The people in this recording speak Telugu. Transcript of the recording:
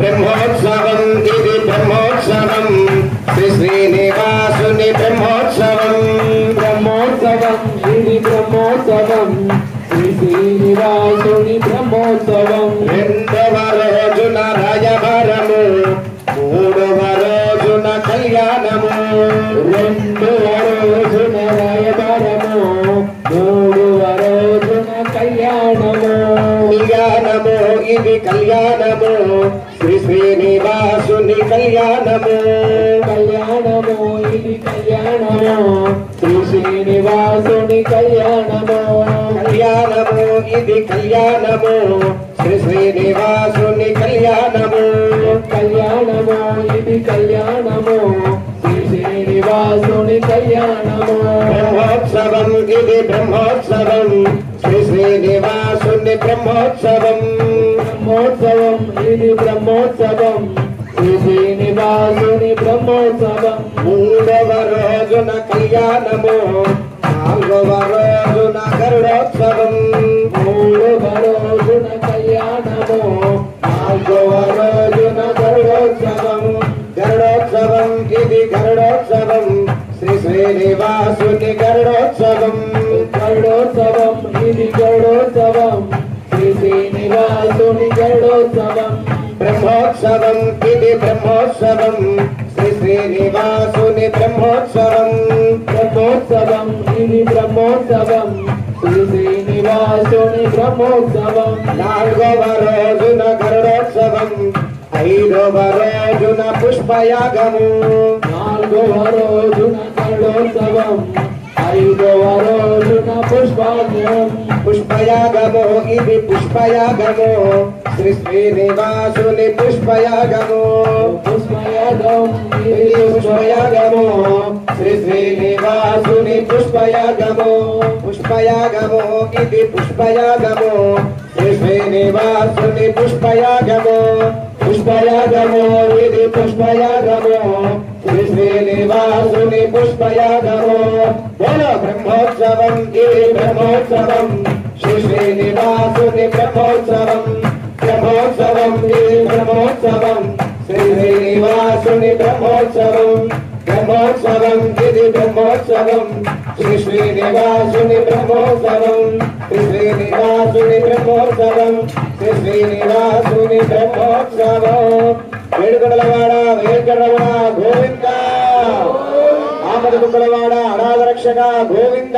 బ్రహ్మోత్సవం ఇది బ్రహ్మోత్సవం శ్రీ శ్రీనివాసుని బ్రహ్మోత్సవం బ్రహ్మోత్సవం ఇది బ్రహ్మోత్సవం శ్రీ శ్రీనివాసుని బ్రహ్మోత్సవం రెండవ రోజున రాయభారము మూడవ రోజున కళ్యాణము రెండవ రోజున రాయబారము మూడవ రోజున కళ్యాణము కళ్యాణము ఇది కళ్యాణము శ్రీ శ్రీనివాసుని కళ్యాణము కళ్యాణము ఇది కళ్యాణము శ్రీ శ్రీనివాసుని కళ్యాణము కళ్యాణము ఇది కళ్యాణము శ్రీ శ్రీనివాసుని కళ్యాణము కళ్యాణము ఇది కళ్యాణము శ్రీ శ్రీనివాసుని కళ్యాణము బ్రహ్మోత్సవం ఇది బ్రహ్మోత్సవం శ్రీ శ్రీనివాసుని బ్రహ్మోత్సవం బ్రహ్మోత్సవం ఇది బ్రహ్మోత్సవం శ్రీ శ్రీనివాసుని బ్రహ్మోత్సవం మూడవ రోజున కళ్యాణము నాలుగవ రోజున గరుడోత్సవం మూడవ రోజున కళ్యాణము నాలుగవ రోజున గరుడోత్సవం గరుడోత్సవం ఇది గరుడోత్సవం శ్రీ శ్రీనివాసుని గరుడోత్సవం గరుడోత్సవం ఇది గరుడోత్సవం శ్రీ శ్రీనివాసుని గరుడోత్సవం బ్రహ్మోత్సవం ఇది బ్రహ్మోత్సవం శ్రీ శ్రీనివాసుని బ్రహ్మోత్సవం బ్రహ్మోత్సవం ఇది బ్రహ్మోత్సవం శ్రీ శ్రీనివాసుని బ్రహ్మోత్సవం నాలుగవ రోజున గరుడోత్సవం ఐదవ రోజున పుష్పయాగము నాలుగవ రోజున గరుడోత్సవం ఐదవ రోజున పుష్పాగ్యం పుష్పయాగము ఇది పుష్పయాగము శ్రీ శ్రీనివాసుని పుష్పయాగము పుష్పయాగం ఇది పుష్పయాగము శ్రీ శ్రీనివాసుని పుష్పయాగము పుష్పయాగము ఇది పుష్పయాగము శ్రీ శ్రీనివాసుని పుష్పయాగము పుష్పయాగము ఇది పుష్పయాగము శ్రీ శ్రీనివాసుని పుష్పయాగము బోలో బ్రహ్మోత్సవం ఇది బ్రహ్మోత్సవం శ్రీ శ్రీనివాసుని బ్రహ్మోత్సవం బ్రహ్మోత్సవం ఇది బ్రహ్మోత్సవం శ్రీ శ్రీనివాసుని బ్రహ్మోత్సవం బ్రహ్మోత్సవం ఇది బ్రహ్మోత్సవం శ్రీ శ్రీనివాసుని బ్రహ్మోత్సవం శ్రీ శ్రీనివాసుని బ్రహ్మోత్సవం శ్రీ శ్రీనివాసుని బ్రహ్మోత్సవం వేడుకొండలవాడ వేంకటరమణ గోవింద ఆమద కుండలవాడ అనాథ రక్షక గోవింద